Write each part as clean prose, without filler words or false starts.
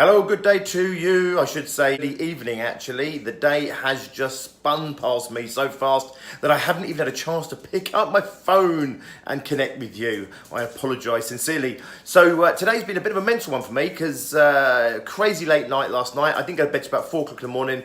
Hello, good day to you. I should say the evening actually. The day has just spun past me so fast that I haven't even had a chance to pick up my phone and connect with you. I apologise sincerely. So today's been a bit of a mental one for me because crazy late night last night. I didn't go to bed till about 4 o'clock in the morning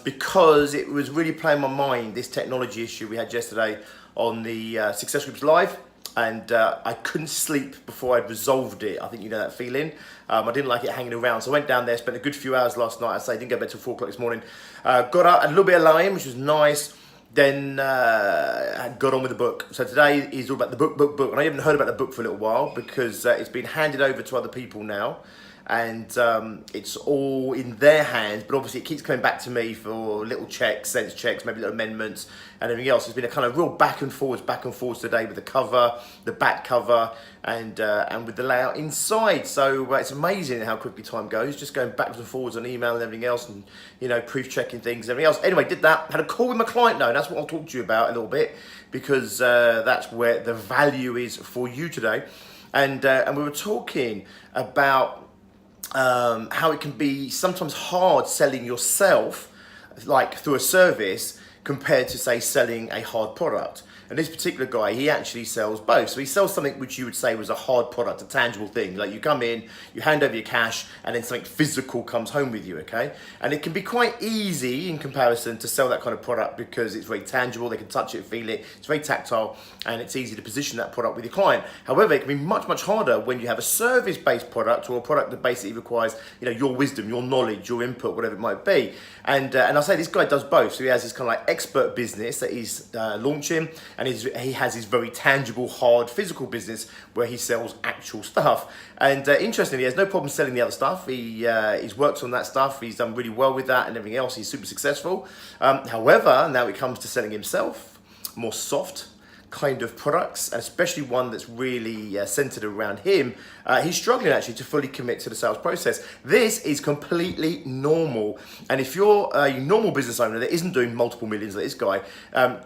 because it was really playing my mind, this technology issue we had yesterday on the Success Groups Live. And I couldn't sleep before I'd resolved it. I think you know that feeling. I didn't like it hanging around. So I went down there, spent a good few hours last night. I say I didn't go to bed till 4 o'clock this morning. Got up, had a little bit of lying, which was nice. Then got on with the book. So today is all about the book. And I haven't heard about the book for a little while because it's been handed over to other people now. And it's all in their hands, but obviously it keeps coming back to me for little checks, sense checks, maybe little amendments and everything else. There's been a kind of real back and forwards today with the cover, the back cover, and with the layout inside. So it's amazing how quickly time goes, just going backwards and forwards on email and everything else, and you know, proof checking things, everything else. Anyway, did that, had a call with my client though, and that's what I'll talk to you about a little bit, because that's where the value is for you today. And we were talking about how it can be sometimes hard selling yourself, like through a service, compared to say selling a hard product. And this particular guy, he actually sells both. So he sells something which you would say was a hard product, a tangible thing. Like you come in, you hand over your cash, and then something physical comes home with you, okay? And it can be quite easy in comparison to sell that kind of product because it's very tangible, they can touch it, feel it, it's very tactile, and it's easy to position that product with your client. However, it can be much, much harder when you have a service-based product or a product that basically requires, you know, your wisdom, your knowledge, your input, whatever it might be. And I'll say this guy does both. So he has this kind of like expert business that he's launching, and he has his very tangible, hard, physical business where he sells actual stuff. And interestingly, he has no problem selling the other stuff. He's worked on that stuff. He's done really well with that and everything else. He's super successful. However, now it comes to selling himself, more soft kind of products, and especially one that's really centered around him, he's struggling actually to fully commit to the sales process. This is completely normal. And if you're a normal business owner that isn't doing multiple millions like this guy,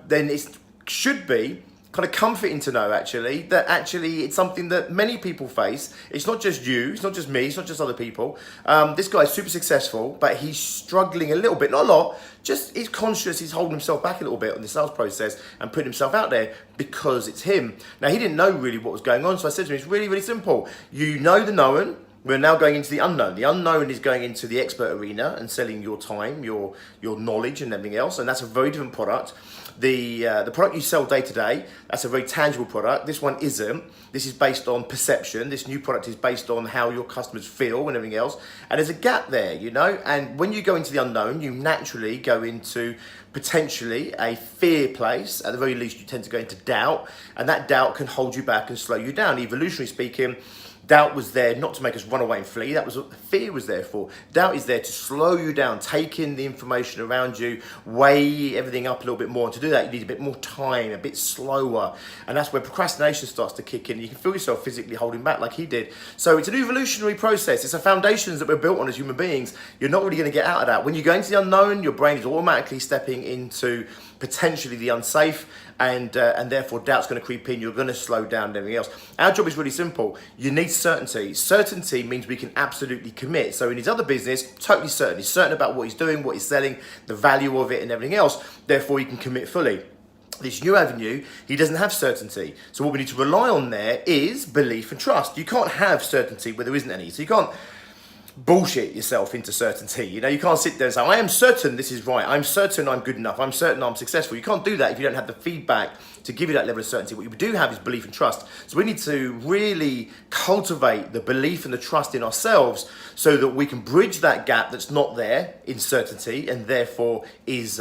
then it should be kind of comforting to know actually that actually it's something that many people face. It's not just you, it's not just me, it's not just other people. This guy's super successful, but he's struggling a little bit, not a lot, just he's conscious, he's holding himself back a little bit on the sales process and putting himself out there because it's him. Now he didn't know really what was going on, so I said to him, it's really, really simple. You know the known. We're now going into the unknown. The unknown is going into the expert arena and selling your time, your knowledge and everything else, and that's a very different product. The product you sell day to day, that's a very tangible product. This one isn't. This is based on perception. This new product is based on how your customers feel and everything else. And there's a gap there, you know? And when you go into the unknown, you naturally go into potentially a fear place. At the very least, you tend to go into doubt, and that doubt can hold you back and slow you down. Evolutionary speaking, doubt was there not to make us run away and flee. That was what fear was there for. Doubt is there to slow you down, take in the information around you, weigh everything up a little bit more. And to do that, you need a bit more time, a bit slower. And that's where procrastination starts to kick in. You can feel yourself physically holding back like he did. So it's an evolutionary process. It's the foundations that we're built on as human beings. You're not really going to get out of that. When you go into the unknown, your brain is automatically stepping into potentially the unsafe, and therefore doubt's going to creep in. You're going to slow down and everything else. Our job is really simple. You need certainty. Certainty means we can absolutely commit. So in his other business, totally certain. He's certain about what he's doing, what he's selling, the value of it and everything else. Therefore, he can commit fully. This new avenue, he doesn't have certainty. So what we need to rely on there is belief and trust. You can't have certainty where there isn't any. So you can't bullshit yourself into certainty. You know, you can't sit there and say, I am certain this is right. I'm certain I'm good enough. I'm certain I'm successful. You can't do that if you don't have the feedback to give you that level of certainty. What you do have is belief and trust. So we need to really cultivate the belief and the trust in ourselves so that we can bridge that gap that's not there in certainty and therefore is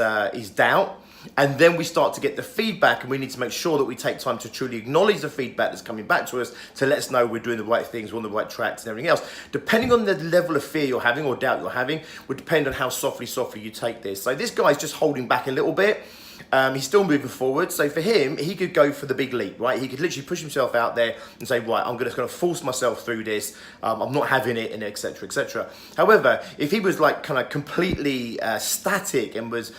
doubt. And then we start to get the feedback, and we need to make sure that we take time to truly acknowledge the feedback that's coming back to us to let us know we're doing the right things, we're on the right tracks and everything else. Depending on the level of fear you're having or doubt you're having would depend on how softly you take this. So this guy's just holding back a little bit. He's still moving forward. So for him, he could go for the big leap, right? He could literally push himself out there and say, right, I'm just going to force myself through this. I'm not having it, and etc., etc. However, if he was like kind of completely static and was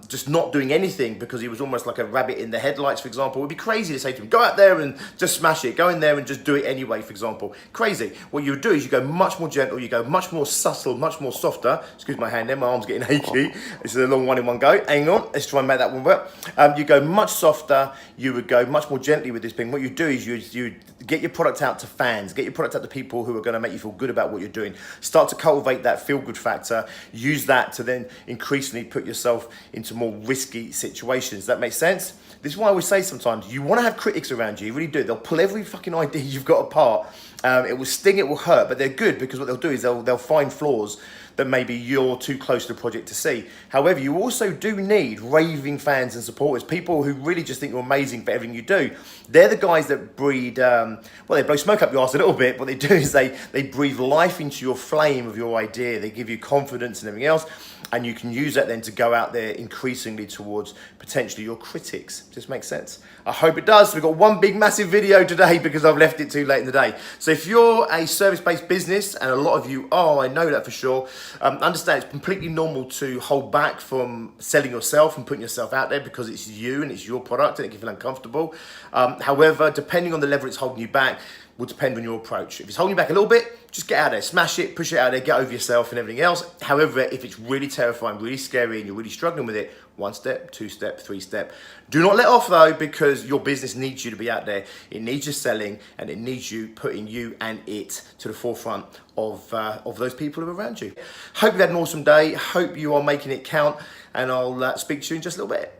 just not doing anything because he was almost like a rabbit in the headlights, for example, it would be crazy to say to him, go out there and just smash it. Go in there and just do it anyway, for example. Crazy. What you would do is you go much more gentle, you go much more subtle, much more softer. Excuse my hand there, my arm's getting achy. This is a long one in one go. Hang on, let's try and make that one work. You go much softer, you would go much more gently with this thing. What you do is you get your product out to fans, get your product out to people who are going to make you feel good about what you're doing. Start to cultivate that feel-good factor. Use that to then increasingly put yourself into more risky situations. That makes sense? This is why I always say sometimes, you want to have critics around you, you really do. They'll pull every fucking idea you've got apart. It will sting, it will hurt, but they're good because what they'll do is they'll find flaws that maybe you're too close to the project to see. However, you also do need raving fans and supporters, people who really just think you're amazing for everything you do. They're the guys that breed, well, they blow smoke up your ass a little bit. What they do is they breathe life into your flame of your idea. They give you confidence and everything else. And you can use that then to go out there increasingly towards potentially your critics. Does this make sense? I hope it does. We've got one big massive video today because I've left it too late in the day. So if you're a service-based business, and a lot of you are, I know that for sure, understand it's completely normal to hold back from selling yourself and putting yourself out there because it's you and it's your product and it can feel uncomfortable. However, depending on the level it's holding you back, will depend on your approach. If it's holding you back a little bit, just get out there, smash it, push it out there, get over yourself and everything else. However, if it's really terrifying, really scary, and you're really struggling with it, 1 step, 2 step, 3 step. Do not let off though, because your business needs you to be out there. It needs you selling, and it needs you putting you and it to the forefront of those people who are around you. Hope you had an awesome day. Hope you are making it count, and I'll speak to you in just a little bit.